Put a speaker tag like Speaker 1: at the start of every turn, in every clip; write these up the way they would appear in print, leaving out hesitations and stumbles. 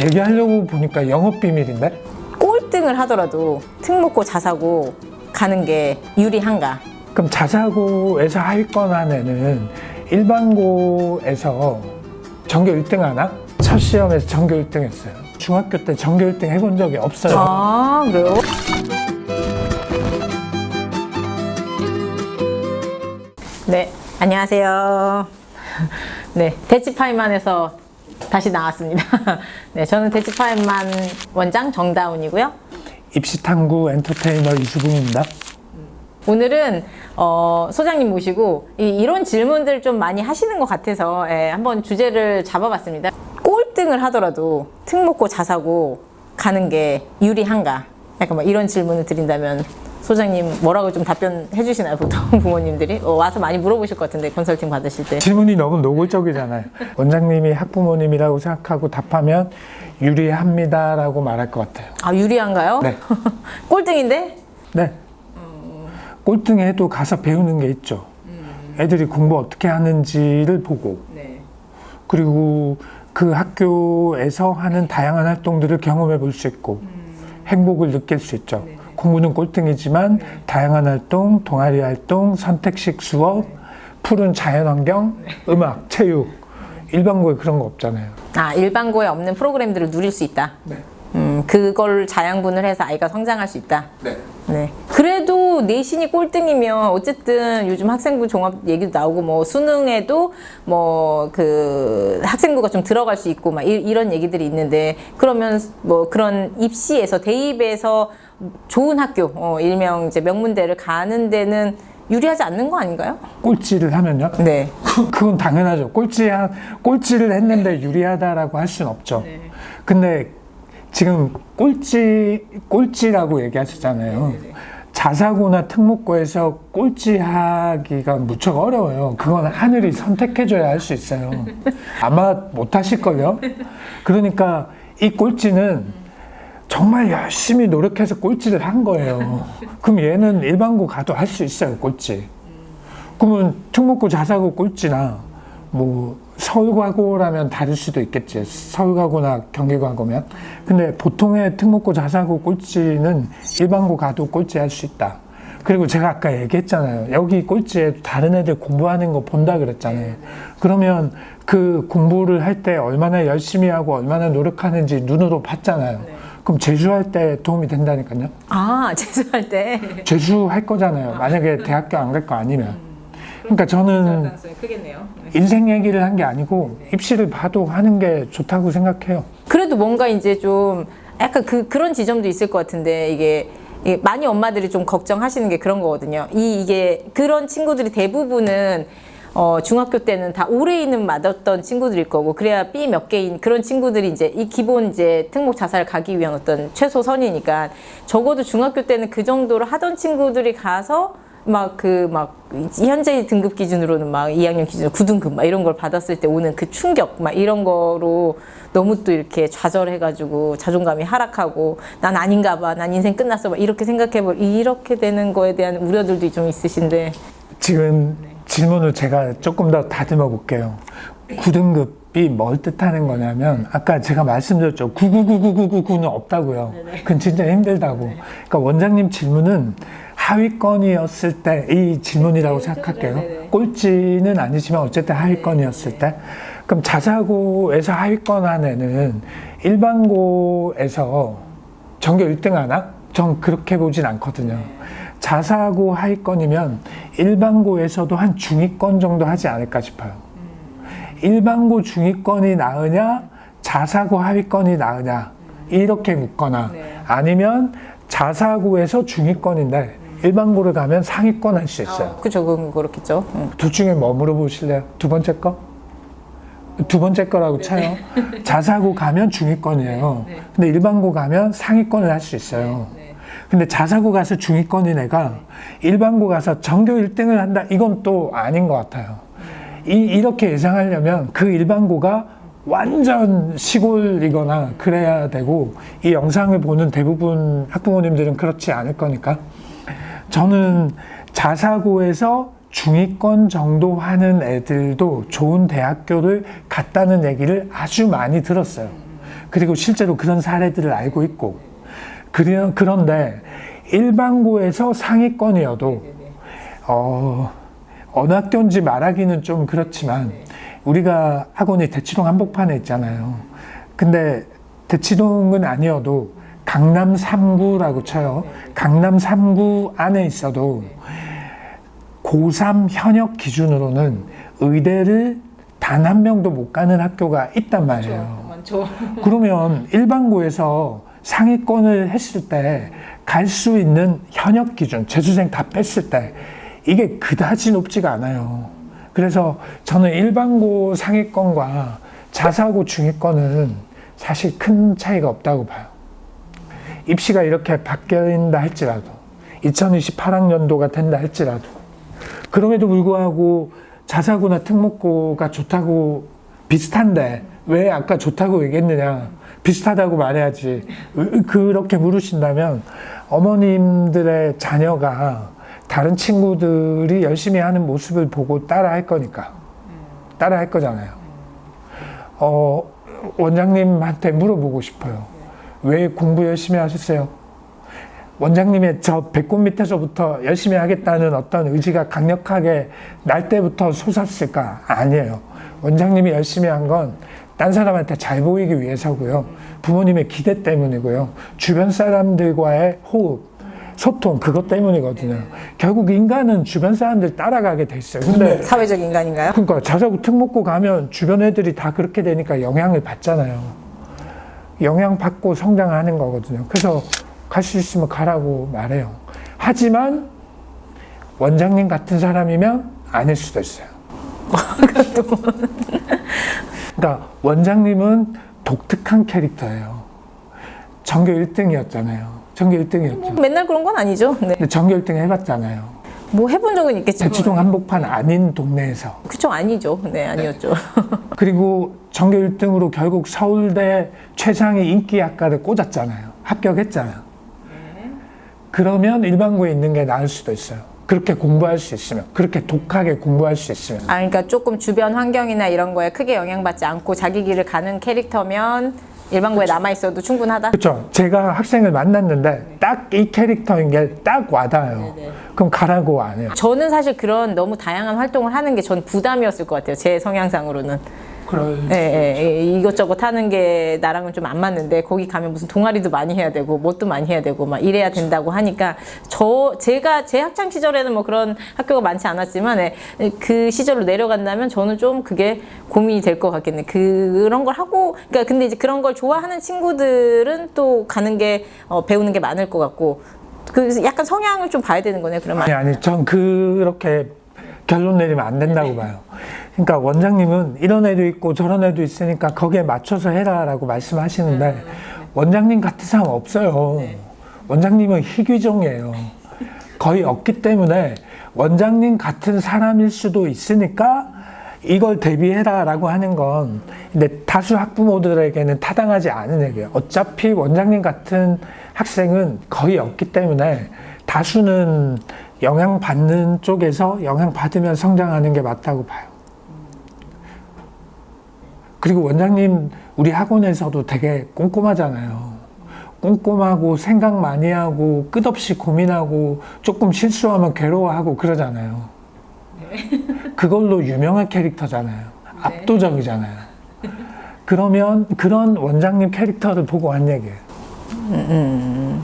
Speaker 1: 얘기하려고 보니까 영업비밀인데?
Speaker 2: 꼴등을 하더라도 특목고 자사고 가는 게 유리한가?
Speaker 1: 그럼 자사고에서 하위권 안에는 일반고에서 전교 1등 하나? 첫 시험에서 전교 1등 했어요. 중학교 때 전교 1등 해본 적이 없어요.
Speaker 2: 아, 그래요? 네, 안녕하세요. 네, 대치파이만에서 다시 나왔습니다. 네, 저는 대치파이만 원장 정다운이고요.
Speaker 1: 입시탐구 엔터테이너 이수봉입니다.
Speaker 2: 오늘은 소장님 모시고 이런 질문들 좀 많이 하시는 것 같아서 한번 주제를 잡아봤습니다. 꼴등을 하더라도 특목고 자사고 가는 게 유리한가? 약간 뭐 이런 질문을 드린다면 소장님 뭐라고 좀 답변해 주시나요? 보통 부모님들이 와서 많이 물어보실 것 같은데 컨설팅 받으실 때.
Speaker 1: 질문이 너무 노골적이잖아요. 원장님이 학부모님이라고 생각하고 답하면 유리합니다라고 말할 것 같아요.
Speaker 2: 아, 유리한가요?
Speaker 1: 네.
Speaker 2: 꼴등인데?
Speaker 1: 네. 꼴등해도 가서 배우는 게 있죠. 애들이 공부 어떻게 하는지를 보고,
Speaker 2: 네.
Speaker 1: 그리고 그 학교에서 하는 다양한 활동들을 경험해 볼 수 있고 행복을 느낄 수 있죠.
Speaker 2: 네.
Speaker 1: 공부는 꼴등이지만 다양한 활동, 동아리 활동, 선택식 수업, 푸른 자연환경, 음악, 체육, 일반고에 그런 거 없잖아요.
Speaker 2: 아, 일반고에 없는 프로그램들을 누릴 수 있다.
Speaker 1: 네.
Speaker 2: 그걸 자양분을 해서 아이가 성장할 수 있다.
Speaker 1: 네.
Speaker 2: 네. 그래도 내신이 꼴등이면 어쨌든 요즘 학생부 종합 얘기도 나오고 뭐 수능에도 뭐 그 학생부가 좀 들어갈 수 있고 막 이런 얘기들이 있는데 그러면 뭐 그런 입시에서 대입에서 좋은 학교 일명 이제 명문대를 가는 데는 유리하지 않는 거 아닌가요?
Speaker 1: 꼴찌를 하면요?
Speaker 2: 네.
Speaker 1: 그건 당연하죠. 꼴찌를 했는데 유리하다라고 할 수는 없죠.
Speaker 2: 네.
Speaker 1: 근데 지금 꼴찌라고 얘기하시잖아요.
Speaker 2: 네.
Speaker 1: 자사고나 특목고에서 꼴찌하기가 무척 어려워요. 그건 하늘이 선택해줘야 할 수 있어요. 아마 못 하실걸요? 그러니까 이 꼴찌는 정말 열심히 노력해서 꼴찌를 한 거예요. 그럼 얘는 일반고 가도 할 수 있어요, 꼴찌. 그러면 특목고 자사고 꼴찌나 뭐 서울과고라면 다를 수도 있겠지. 서울과고나 경기과고면. 근데 보통의 특목고 자사고 꼴찌는 일반고 가도 꼴찌 할 수 있다. 그리고 제가 아까 얘기했잖아요. 여기 꼴찌에 다른 애들 공부하는 거 본다 그랬잖아요. 그러면 그 공부를 할 때 얼마나 열심히 하고 얼마나 노력하는지 눈으로 봤잖아요. 그럼 재수할 때 도움이 된다니까요.
Speaker 2: 아, 재수할 때.
Speaker 1: 재수할 거잖아요. 만약에 대학교 안 갈 거 아니면. 그러니까 저는
Speaker 2: 크겠네요.
Speaker 1: 인생 얘기를 한 게 아니고 입시를 봐도 하는 게 좋다고 생각해요.
Speaker 2: 그래도 뭔가 이제 좀 약간 그런 지점도 있을 것 같은데 이게 많이 엄마들이 좀 걱정하시는 게 그런 거거든요. 이게 그런 친구들이 대부분은 중학교 때는 다 올해이는 맞았던 친구들일 거고 그래야 B 몇 개인 그런 친구들이 이제 이 기본 이제 특목 자사를 가기 위한 어떤 최소선이니까 적어도 중학교 때는 그 정도로 하던 친구들이 가서 현재 등급 기준으로는 막 2학년 기준으로 9등급 막 이런 걸 받았을 때 오는 그 충격 막 이런 거로 너무 또 이렇게 좌절해가지고 자존감이 하락하고 난 아닌가 봐, 난 인생 끝났어 막 이렇게 이렇게 되는 거에 대한 우려들도 좀 있으신데
Speaker 1: 지금 질문을 제가 조금 더 다듬어 볼게요. 9등급이 뭘 뜻하는 거냐면 아까 제가 말씀드렸죠. 9999999는 없다고요. 그건 진짜 힘들다고. 그러니까 원장님 질문은 하위권이었을 때 이 질문이라고 생각할게요. 꼴찌는 아니지만 어쨌든 하위권이었을 때. 그럼 자사고에서 하위권 안에는 일반고에서 전교 1등 하나? 전 그렇게 보진 않거든요. 자사고 하위권이면 일반고에서도 한 중위권 정도 하지 않을까 싶어요. 일반고 중위권이 나으냐 자사고 하위권이 나으냐 이렇게 묻거나 아니면 자사고에서 중위권인데 일반고를 가면 상위권 할 수 있어요.
Speaker 2: 그죠, 그렇겠죠.
Speaker 1: 둘 중에 뭐 물어보실래요? 두 번째 거? 두 번째 거라고 쳐요. 자사고 가면 중위권이에요. 근데 일반고 가면 상위권을 할 수 있어요. 근데 자사고 가서 중위권인 애가 일반고 가서 전교 1등을 한다? 이건 또 아닌 것 같아요. 이렇게 예상하려면 그 일반고가 완전 시골이거나 그래야 되고 이 영상을 보는 대부분 학부모님들은 그렇지 않을 거니까 저는 자사고에서 중위권 정도 하는 애들도 좋은 대학교를 갔다는 얘기를 아주 많이 들었어요. 그리고 실제로 그런 사례들을 알고 있고 그런데 일반고에서 상위권이어도 어느 학교인지 말하기는 좀 그렇지만 우리가 학원이 대치동 한복판에 있잖아요. 근데 대치동은 아니어도 강남 3구라고 쳐요. 강남 3구 안에 있어도 고3 현역 기준으로는 의대를 단 한 명도 못 가는 학교가 있단 말이에요.
Speaker 2: 많죠.
Speaker 1: 그러면 일반고에서 상위권을 했을 때 갈 수 있는 현역 기준, 재수생 다 뺐을 때 이게 그다지 높지가 않아요. 그래서 저는 일반고 상위권과 자사고 중위권은 사실 큰 차이가 없다고 봐요. 입시가 이렇게 바뀐다 할지라도 2028학년도가 된다 할지라도 그럼에도 불구하고 자사고나 특목고가 좋다고 비슷한데 왜 아까 좋다고 얘기했느냐 비슷하다고 말해야지 그렇게 물으신다면 어머님들의 자녀가 다른 친구들이 열심히 하는 모습을 보고 따라 할 거니까 따라 할 거잖아요. 원장님한테 물어보고 싶어요. 왜 공부 열심히 하셨어요? 원장님의 저 배꼽 밑에서부터 열심히 하겠다는 어떤 의지가 강력하게 날 때부터 솟았을까? 아니에요. 원장님이 열심히 한 건 딴 사람한테 잘 보이기 위해서고요. 부모님의 기대 때문이고요. 주변 사람들과의 호흡, 소통 그것 때문이거든요. 결국 인간은 주변 사람들 따라가게 돼 있어요. 근데
Speaker 2: 사회적 인간인가요?
Speaker 1: 그러니까 자사고 특목고 가면 주변 애들이 다 그렇게 되니까 영향을 받잖아요. 영향 받고 성장하는 거거든요. 그래서 갈 수 있으면 가라고 말해요. 하지만 원장님 같은 사람이면 아닐 수도 있어요. 그러니까 원장님은 독특한 캐릭터예요. 전교 1등이었잖아요. 전교 1등이었죠.
Speaker 2: 맨날 그런 건 아니죠. 네.
Speaker 1: 근데 전교 1등 해봤잖아요.
Speaker 2: 뭐 해본 적은 있겠지만.
Speaker 1: 대치동 한복판 아닌 동네에서.
Speaker 2: 그쵸, 아니죠. 네, 아니었죠.
Speaker 1: 그리고 전교 1등으로 결국 서울대 최상위 인기학과를 꽂았잖아요. 합격했잖아요. 그러면 일반고에 있는 게 나을 수도 있어요. 그렇게 공부할 수 있으면, 그렇게 독하게 공부할 수 있으면.
Speaker 2: 아, 그러니까 조금 주변 환경이나 이런 거에 크게 영향받지 않고 자기 길을 가는 캐릭터면 일반고에 남아있어도 충분하다?
Speaker 1: 그렇죠. 제가 학생을 만났는데 딱 이 캐릭터인 게 딱 와닿아요.
Speaker 2: 네네.
Speaker 1: 그럼 가라고 안 해요.
Speaker 2: 저는 사실 그런 너무 다양한 활동을 하는 게 전 부담이었을 것 같아요. 제 성향상으로는. 이것저것 하는 게 나랑은 좀 안 맞는데 거기 가면 무슨 동아리도 많이 해야 되고 뭣도 많이 해야 되고 막 이래야 된다고 하니까 제가 제 학창 시절에는 뭐 그런 학교가 많지 않았지만 그 시절로 내려간다면 저는 좀 그게 고민이 될 것 같겠네. 그런 걸 하고 그러니까 근데 이제 그런 걸 좋아하는 친구들은 또 가는 게 배우는 게 많을 것 같고 그래서 약간 성향을 좀 봐야 되는 거네요. 그러면
Speaker 1: 아니 전 그렇게 결론 내리면 안 된다고 봐요. 그러니까 원장님은 이런 애도 있고 저런 애도 있으니까 거기에 맞춰서 해라라고 말씀하시는데 원장님 같은 사람 없어요. 원장님은 희귀종이에요. 거의 없기 때문에 원장님 같은 사람일 수도 있으니까 이걸 대비해라라고 하는 건 근데 다수 학부모들에게는 타당하지 않은 얘기예요. 어차피 원장님 같은 학생은 거의 없기 때문에 다수는 영향받는 쪽에서 영향받으면 성장하는 게 맞다고 봐요. 그리고 원장님 우리 학원에서도 되게 꼼꼼하잖아요. 꼼꼼하고 생각 많이 하고 끝없이 고민하고 조금 실수하면 괴로워하고 그러잖아요. 그걸로 유명한 캐릭터잖아요. 압도적이잖아요. 그러면 그런 원장님 캐릭터를 보고 한 얘기예요.
Speaker 2: 네.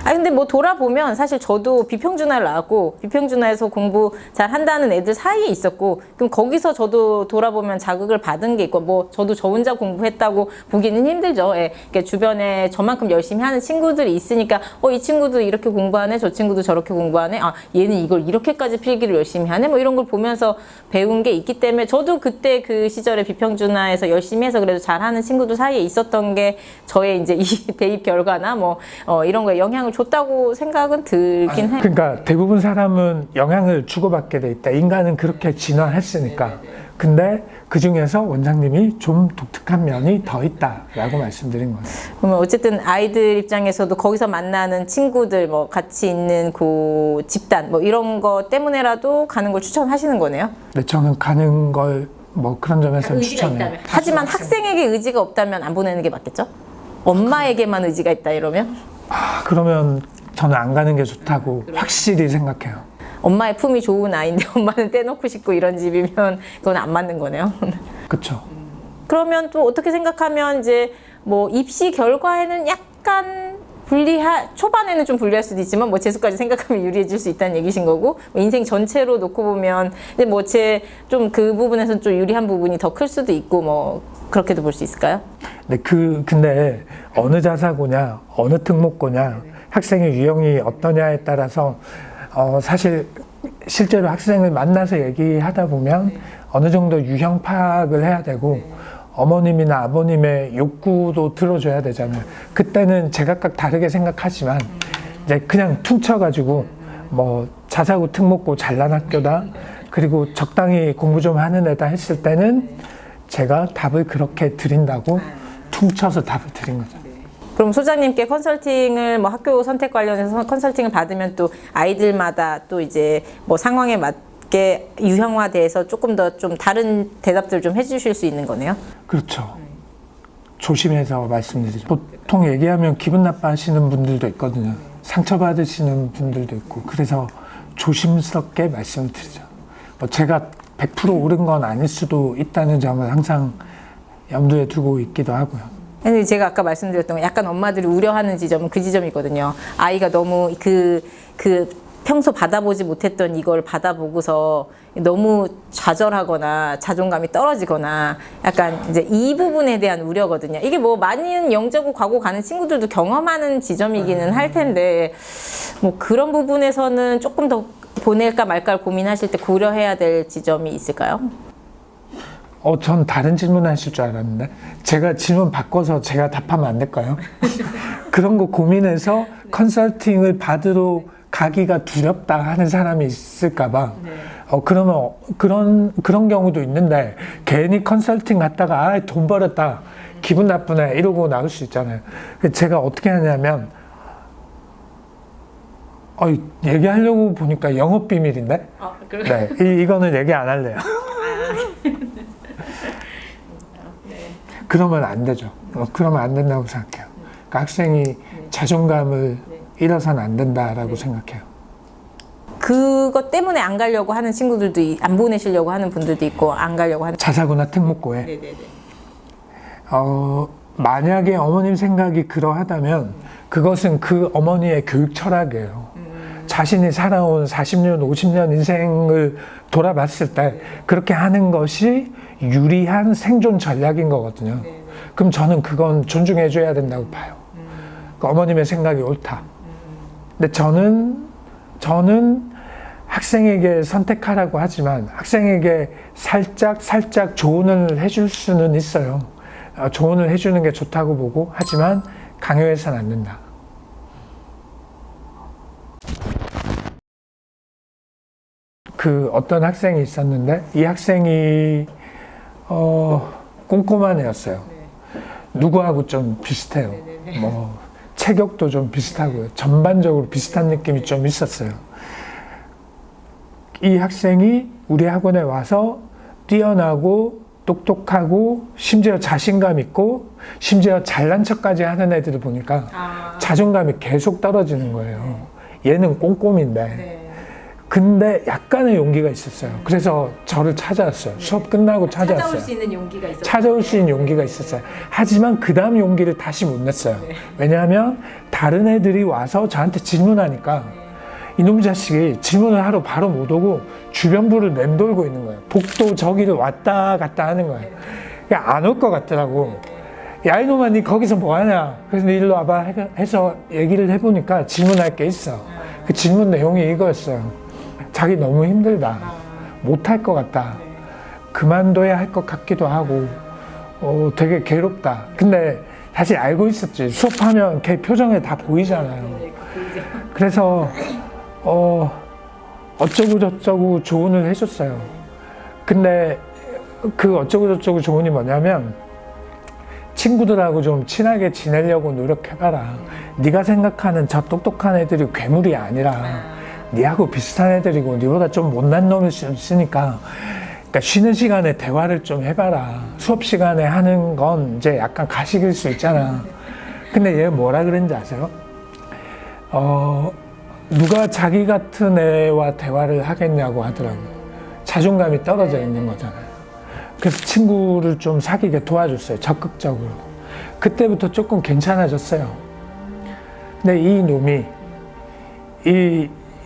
Speaker 2: 아 근데 뭐 돌아보면 사실 저도 비평준화를 나왔고 비평준화에서 공부 잘 한다는 애들 사이에 있었고 그럼 거기서 저도 돌아보면 자극을 받은 게 있고 뭐 저도 저 혼자 공부했다고 보기는 힘들죠. 예. 그러니까 주변에 저만큼 열심히 하는 친구들이 있으니까 이 친구도 이렇게 공부하네 저 친구도 저렇게 공부하네 아 얘는 이걸 이렇게까지 필기를 열심히 하네 뭐 이런 걸 보면서 배운 게 있기 때문에 저도 그때 그 시절에 비평준화에서 열심히 해서 그래도 잘하는 친구들 사이에 있었던 게 저의 이제 이 대입 결과나 뭐 이런 거에 영향을 줬다고 생각은 들긴 해요.
Speaker 1: 그러니까 대부분 사람은 영향을 주고받게 돼 있다. 인간은 그렇게 진화했으니까. 근데 그 중에서 원장님이 좀 독특한 면이 더 있다라고 말씀드린 거예요.
Speaker 2: 그러면 어쨌든 아이들 입장에서도 거기서 만나는 친구들, 뭐 같이 있는 그 집단, 뭐 이런 거 때문에라도 가는 걸 추천하시는 거네요.
Speaker 1: 네, 저는 가는 걸 뭐 그런 점에서 추천해요.
Speaker 2: 하지만 학생에게 의지가 없다면 안 보내는 게 맞겠죠? 엄마에게만 의지가 있다 이러면?
Speaker 1: 그러면 저는 안 가는 게 좋다고 확실히 생각해요.
Speaker 2: 엄마의 품이 좋은 아이인데 엄마는 떼놓고 싶고 이런 집이면 그건 안 맞는 거네요.
Speaker 1: 그쵸?
Speaker 2: 그러면 또 어떻게 생각하면 이제 뭐 입시 결과에는 약간 초반에는 좀 불리할 수도 있지만 뭐 재수까지 생각하면 유리해질 수 있다는 얘기신 거고, 뭐 인생 전체로 놓고 보면 근데 뭐 제 좀 그 부분에서 좀 유리한 부분이 더 클 수도 있고 뭐 그렇게도 볼 수 있을까요?
Speaker 1: 네, 근데 어느 자사고냐, 어느 특목고냐, 학생의 유형이 어떠냐에 따라서 사실 실제로 학생을 만나서 얘기하다 보면 어느 정도 유형 파악을 해야 되고 어머님이나 아버님의 욕구도 들어줘야 되잖아요. 그때는 제각각 다르게 생각하지만 이제 그냥 퉁쳐가지고 뭐 자사고 특목고 잘난 학교다, 그리고 적당히 공부 좀 하는 애다 했을 때는 제가 답을 그렇게 드린다고 퉁쳐서 답을 드린 거죠.
Speaker 2: 그럼 소장님께 컨설팅을 뭐 학교 선택 관련해서 컨설팅을 받으면 또 아이들마다 또 이제 뭐 상황에 맞게 유형화돼서 조금 더 좀 다른 대답들을 좀 해주실 수 있는 거네요.
Speaker 1: 그렇죠. 조심해서 말씀드리죠. 보통 얘기하면 기분 나빠하시는 분들도 있거든요. 상처받으시는 분들도 있고, 그래서 조심스럽게 말씀을 드리죠. 뭐 제가 100% 옳은 건 아닐 수도 있다는 점을 항상 염두에 두고 있기도 하고요.
Speaker 2: 근데 제가 아까 말씀드렸던 건 약간 엄마들이 우려하는 지점은 그 지점이거든요. 아이가 너무 그 평소 받아보지 못했던 이걸 받아보고서 너무 좌절하거나 자존감이 떨어지거나 약간 이제 이 부분에 대한 우려거든요. 이게 뭐 많은 영재고 과고 가는 친구들도 경험하는 지점이기는 할 텐데 뭐 그런 부분에서는 조금 더 보낼까 말까 고민하실 때 고려해야 될 지점이 있을까요?
Speaker 1: 전 다른 질문 하실 줄 알았는데 제가 질문 바꿔서 제가 답하면 안 될까요? 그런 거 고민해서 컨설팅을 받으러 가기가 두렵다 하는 사람이 있을까봐. 그러면 그런 경우도 있는데 괜히 컨설팅 갔다가 돈 벌었다, 기분 나쁘네 이러고 나올 수 있잖아요. 제가 어떻게 하냐면 얘기하려고 보니까 영업 비밀인데. 네, 이거는 얘기 안 할래요. 그러면 안 되죠. 그러면 안 된다고 생각해요. 그러니까 학생이 자존감을 잃어서는 안 된다라고 생각해요.
Speaker 2: 그것 때문에 안 가려고 하는 친구들도 안 보내시려고 하는 분들도 있고 안 가려고 하는.
Speaker 1: 자사고나 특목고에. 만약에 어머님 생각이 그러하다면 그것은 그 어머니의 교육 철학이에요. 자신이 살아온 40년, 50년 인생을 돌아봤을 때 그렇게 하는 것이 유리한 생존 전략인 거거든요. 그럼 저는 그건 존중해줘야 된다고 봐요. 그 어머님의 생각이 옳다. 근데 저는 학생에게 선택하라고 하지만 학생에게 살짝 조언을 해줄 수는 있어요. 조언을 해주는 게 좋다고 보고, 하지만 강요해서는 안 된다. 그 어떤 학생이 있었는데 이 학생이 꼼꼼한 애였어요. 누구하고 좀 비슷해요. 뭐 체격도 좀 비슷하고요. 전반적으로 비슷한 느낌이 좀 있었어요. 이 학생이 우리 학원에 와서 뛰어나고 똑똑하고 심지어 자신감 있고 심지어 잘난 척까지 하는 애들을 보니까 자존감이 계속 떨어지는 거예요. 얘는 꼼꼼인데. 근데 약간의 용기가 있었어요. 그래서 저를 찾아왔어요. 수업 끝나고 찾아왔어요.
Speaker 2: 찾아올 수 있는 용기가 있었어요.
Speaker 1: 찾아올 수 있는 용기가 있었어요. 하지만 그 다음 용기를 다시 못 냈어요. 왜냐하면 다른 애들이 와서 저한테 질문하니까 이놈 자식이 질문을 하러 바로 못 오고 주변부를 맴돌고 있는 거예요. 복도 저기를 왔다 갔다 하는 거예요. 안 올 것 같더라고. 야, 이놈아, 니 거기서 뭐 하냐? 그래서 너 일로 와봐 해서 얘기를 해보니까 질문할 게 있어. 그 질문 내용이 이거였어요. 자기 너무 힘들다. 못할 것 같다. 그만둬야 할 것 같기도 하고 되게 괴롭다. 근데 사실 알고 있었지. 수업하면 걔 표정에 다 보이잖아요. 그래서 어쩌고 저쩌고 조언을 해줬어요. 근데 그 어쩌고 저쩌고 조언이 뭐냐면 친구들하고 좀 친하게 지내려고 노력해봐라. 네가 생각하는 저 똑똑한 애들이 괴물이 아니라 니하고 비슷한 애들이고 니보다 좀 못난 놈일 수 있으니까, 그러니까 쉬는 시간에 대화를 좀 해봐라. 수업 시간에 하는 건 이제 약간 가식일 수 있잖아. 근데 얘 뭐라 그랬는지 아세요? 누가 자기 같은 애와 대화를 하겠냐고 하더라고요. 자존감이 떨어져 있는 거잖아요. 그래서 친구를 좀 사귀게 도와줬어요. 적극적으로. 그때부터 조금 괜찮아졌어요. 근데 이 놈이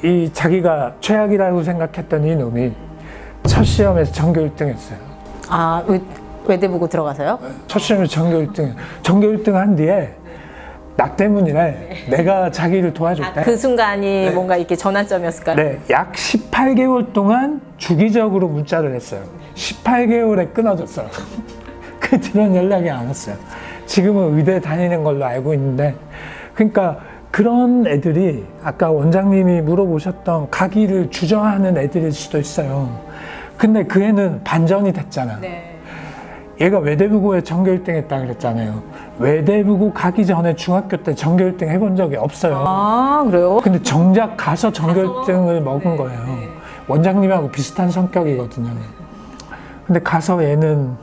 Speaker 1: 이 자기가 최악이라고 생각했던 이 놈이 첫 시험에서 전교 1등 했어요.
Speaker 2: 아, 외대부고 들어가서요?
Speaker 1: 첫 시험에서 전교 1등. 전교 1등 한 뒤에 나 때문이래. 내가 자기를 도와줬대.
Speaker 2: 그 순간이 뭔가 이렇게 전환점이었을까요?
Speaker 1: 네, 약 18개월 동안 주기적으로 문자를 했어요. 18개월에 끊어졌어요. 그 뒤로는 연락이 안 왔어요. 지금은 의대 다니는 걸로 알고 있는데, 그러니까 그런 애들이 아까 원장님이 물어보셨던 가기를 주저하는 애들일 수도 있어요. 근데 그 애는 반전이 됐잖아.
Speaker 2: 네.
Speaker 1: 얘가 외대부고에 전교 1등 했다 그랬잖아요. 외대부고 가기 전에 중학교 때 전교 1등 해본 적이 없어요.
Speaker 2: 아, 그래요?
Speaker 1: 근데 정작 가서 전교 1등을 먹은 거예요. 원장님하고 비슷한 성격이거든요. 근데 가서 얘는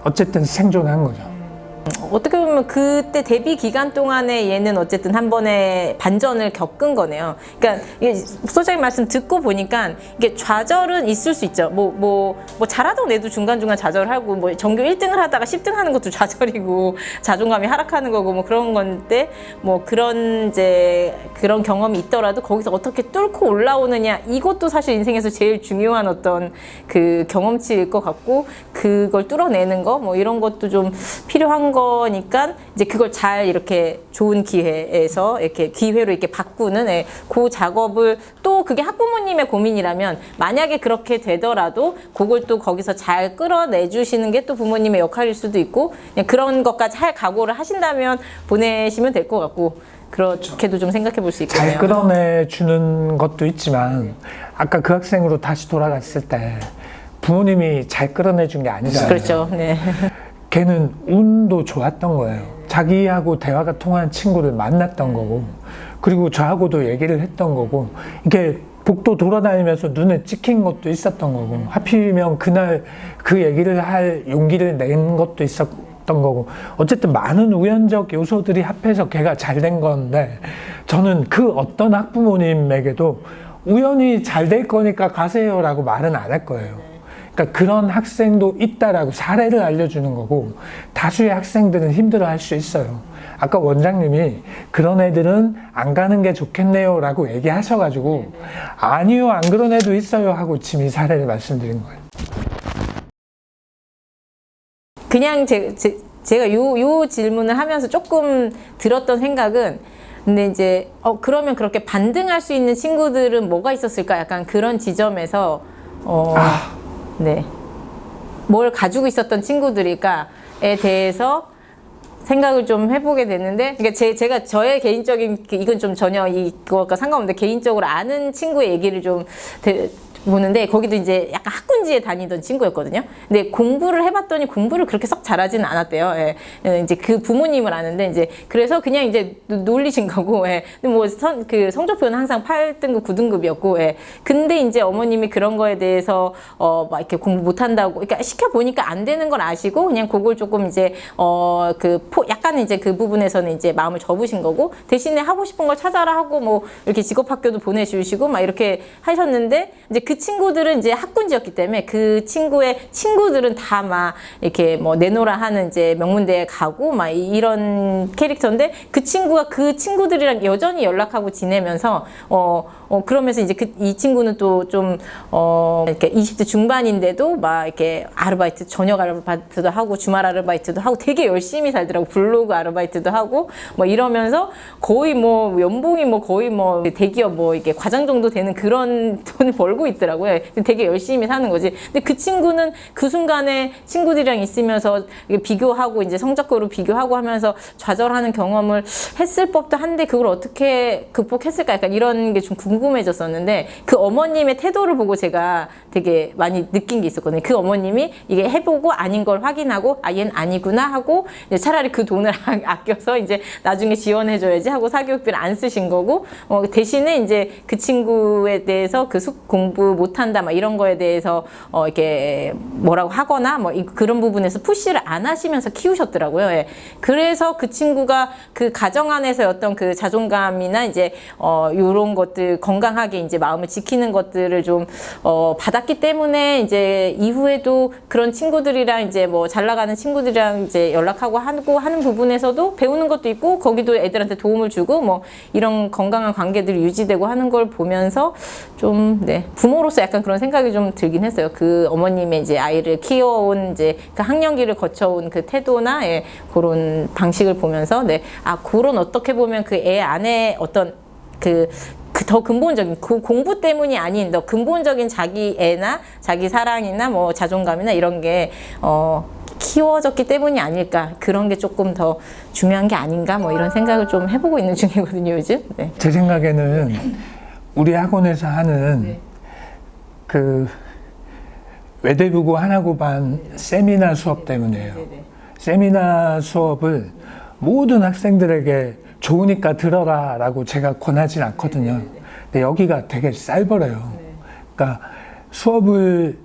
Speaker 1: 어쨌든 생존한 거죠.
Speaker 2: 어떻게 보면 그때 데뷔 기간 동안에 얘는 어쨌든 한 번의 반전을 겪은 거네요. 그러니까 이게 소장님 말씀 듣고 보니까 이게 좌절은 있을 수 있죠. 뭐 잘하던 애도 중간중간 좌절하고 뭐 전교 1등을 하다가 10등 하는 것도 좌절이고 자존감이 하락하는 거고 뭐 그런 건데 뭐 그런 그런 경험이 있더라도 거기서 어떻게 뚫고 올라오느냐 이것도 사실 인생에서 제일 중요한 어떤 그 경험치일 것 같고 그걸 뚫어내는 거 뭐 이런 것도 좀 필요한 거니까 이제 그걸 잘 이렇게 좋은 기회에서 이렇게 기회로 이렇게 바꾸는 그 작업을 또 그게 학부모님의 고민이라면 만약에 그렇게 되더라도 그걸 또 거기서 잘 끌어내 주시는 게 또 부모님의 역할일 수도 있고 그냥 그런 것까지 할 각오를 하신다면 보내시면 될 것 같고 그렇게도 좀 생각해 볼 수 있겠네요.
Speaker 1: 잘 끌어내 주는 것도 있지만 아까 그 학생으로 다시 돌아갔을 때 부모님이 잘 끌어내 준 게 아니잖아요.
Speaker 2: 그렇죠. 네.
Speaker 1: 걔는 운도 좋았던 거예요. 자기하고 대화가 통하는 친구를 만났던 거고, 그리고 저하고도 얘기를 했던 거고, 이게 복도 돌아다니면서 눈에 찍힌 것도 있었던 거고, 하필이면 그날 그 얘기를 할 용기를 낸 것도 있었던 거고, 어쨌든 많은 우연적 요소들이 합해서 걔가 잘 된 건데, 저는 그 어떤 학부모님에게도 우연히 잘 될 거니까 가세요라고 말은 안 할 거예요. 그러니까 그런 학생도 있다라고 사례를 알려주는 거고 다수의 학생들은 힘들어할 수 있어요. 아까 원장님이 그런 애들은 안 가는 게 좋겠네요 라고 얘기하셔가지고 아니요 안 그런 애도 있어요 하고 지금 이 사례를 말씀드린 거예요.
Speaker 2: 그냥 제가 요 질문을 하면서 조금 들었던 생각은 근데 이제 그러면 그렇게 반등할 수 있는 친구들은 뭐가 있었을까 약간 그런 지점에서 네. 뭘 가지고 있었던 친구들일까에 대해서 생각을 좀 해보게 됐는데, 그러니까 제가 저의 개인적인, 이건 좀 전혀 이거가 상관없는데, 개인적으로 아는 친구의 얘기를 좀 보는데, 거기도 이제 약간 학군지에 다니던 친구였거든요. 근데 공부를 해봤더니 공부를 그렇게 썩 잘하지는 않았대요. 예. 이제 그 부모님을 아는데, 이제 그래서 그냥 이제 놀리신 거고, 예. 근데 뭐 그 성적표는 항상 8등급, 9등급이었고, 예. 근데 이제 어머님이 그런 거에 대해서, 막 이렇게 공부 못한다고, 그러니까 시켜보니까 안 되는 걸 아시고, 그냥 그걸 조금 이제, 약간 이제 그 부분에서는 이제 마음을 접으신 거고, 대신에 하고 싶은 걸 찾아라 하고, 뭐, 이렇게 직업학교도 보내주시고, 막 이렇게 하셨는데, 이제 그 친구들은 이제 학군지였기 때문에 그 친구의 친구들은 다 막 이렇게 뭐 내노라 하는 이제 명문대에 가고 막 이런 캐릭터인데 그 친구가 그 친구들이랑 여전히 연락하고 지내면서 그러면서 이제 이 친구는 또 좀 이렇게 20대 중반인데도 막 이렇게 아르바이트 저녁 아르바이트도 하고 주말 아르바이트도 하고 되게 열심히 살더라고. 블로그 아르바이트도 하고 뭐 이러면서 거의 뭐 연봉이 뭐 거의 뭐 대기업 뭐 이게 과장 정도 되는 그런 돈을 벌고 있더라고요. 되게 열심히 사는 거지. 근데 그 친구는 그 순간에 친구들이랑 있으면서 비교하고 이제 성적으로 비교하고 하면서 좌절하는 경험을 했을 법도 한데 그걸 어떻게 극복했을까? 약간 이런 게 좀 궁금해졌었는데 그 어머님의 태도를 보고 제가 되게 많이 느낀 게 있었거든요. 그 어머님이 이게 해보고 아닌 걸 확인하고 얘는 아니구나 하고 이제 차라리 그 돈을 아껴서 이제 나중에 지원해줘야지 하고 사교육비를 안 쓰신 거고 대신에 이제 그 친구에 대해서 그 공부 공부 못한다 막 이런 거에 대해서 이렇게 뭐라고 하거나 뭐 그런 부분에서 푸시를 안 하시면서 키우셨더라고요. 예. 그래서 그 친구가 그 가정 안에서 어떤 그 자존감이나 이제 요런 것들 건강하게 이제 마음을 지키는 것들을 좀 받았기 때문에 이제 이후에도 그런 친구들이랑 이제 뭐 잘 나가는 친구들이랑 이제 연락하고 하는 부분에서도 배우는 것도 있고 거기도 애들한테 도움을 주고 뭐 이런 건강한 관계들이 유지되고 하는 걸 보면서 좀 네, 부모로서 약간 그런 생각이 좀 들긴 했어요. 그 어머님의 이제 아이를 키워온 이제 그 학년기를 거쳐온 그 태도나 예, 그런 방식을 보면서 네, 아 그런 어떻게 보면 그 애 안에 어떤 그 더 근본적인 그 공부 때문이 아닌 더 근본적인 자기 애나 자기 사랑이나 뭐 자존감이나 이런 게 키워졌기 때문이 아닐까 그런 게 조금 더 중요한 게 아닌가 뭐 이런 생각을 좀 해보고 있는 중이거든요 요즘. 네.
Speaker 1: 제 생각에는 우리 학원에서 하는
Speaker 2: 네.
Speaker 1: 그 외대부고 하나고반 세미나 수업 때문이에요.
Speaker 2: 네네.
Speaker 1: 세미나 수업을 모든 학생들에게 좋으니까 들어라 라고 제가 권하진 않거든요. 근데 여기가 되게 쌀벌해요. 그러니까 수업을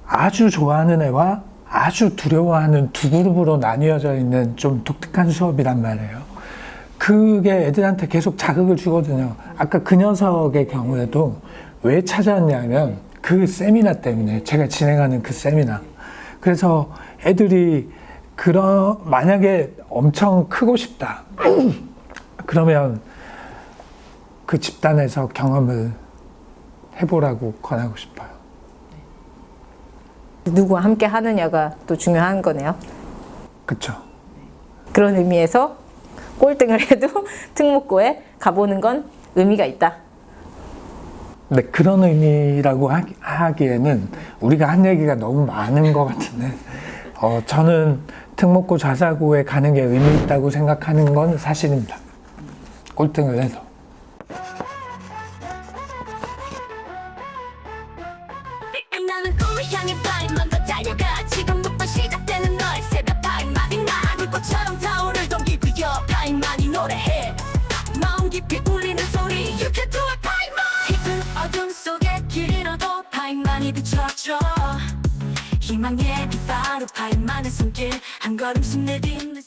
Speaker 1: 아주 좋아하는 애와 아주 두려워하는 두 그룹으로 나뉘어져 있는 좀 독특한 수업이란 말이에요. 그게 애들한테 계속 자극을 주거든요. 아까 그 녀석의 경우에도 왜 찾아왔냐면 그 세미나 때문에 제가 진행하는 그 세미나. 그래서 애들이 만약에 엄청 크고 싶다. 그러면 그 집단에서 경험을 해보라고 권하고 싶어요.
Speaker 2: 누구와 함께 하느냐가 또 중요한 거네요.
Speaker 1: 그쵸.
Speaker 2: 그런 의미에서 꼴등을 해도 특목고에 가보는 건 의미가 있다.
Speaker 1: 근데 그런 의미라고 하기에는 우리가 한 얘기가 너무 많은 것 같은데 저는 특목고 자사고에 가는 게 의미 있다고 생각하는 건 사실입니다. 꼴등을 해도.
Speaker 3: 나는 꿈을 향해 발만 더 달려가 지금부터 시작되는 너의 새벽 타임만이 나를 꽃처럼 타오를 동기부여 타임만이 노래해 마음 깊이 울리는 소리 You can do it 타임만 깊은 어둠 속에 길 잃어도 타임만이 비춰줘 희망의 빛바로 타임만의 손길 한 걸음씩 내딛는